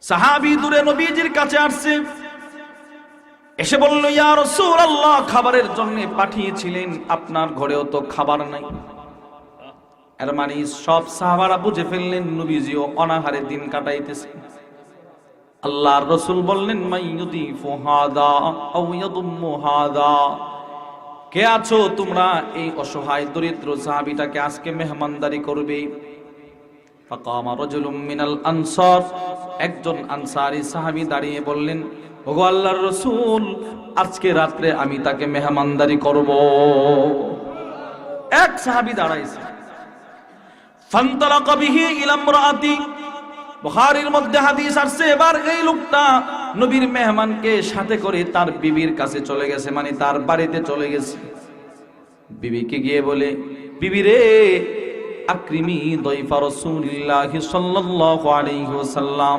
সাহাবী দূরে নবীজির কাছে আসছে, এসে বলল, ইয়া রাসূলুল্লাহ, খাবারের জন্য পাঠিয়েছিলেন, আপনার ঘরেও তো খাবার নাই। এর মানে সব সাহাবারা বুঝে ফেললেন নবীজিও অনাহারে দিন কাটাইতেছে। আল্লাহর রাসূল বললেন, মাইয়ুদিফু হাদা আও ইয়াদুম্মু হাদা, কে আছো তোমরা এই অসহায় দরিদ্র সাহাবীটাকে আজকে মেহমানদারি করবে। ফাকামা রাজুলুম মিনাল আনসার, একজন আনসারী সাহাবী দাঁড়িয়ে বললেন, ওগো আল্লাহর রাসূল, আজকে রাত্রে আমি তাকে মেহমানদারি করব। এক সাহাবী দাঁড়াইছে। ফান্তালাকা বিহি ইলা ইমরাআতি, বুখারীর মধ্যে হাদিস আসছে, এবার এই লোকটা নবীর মেহমানকে সাথে করে তার বিবির কাছে চলে গেছে, মানে তার বাড়িতে চলে গেছে। বিবিকে গিয়ে বলে, বিবি রে, আকরিমি দাইফা রাসূলিল্লাহি সাল্লাল্লাহু আলাইহি ওয়াসাল্লাম,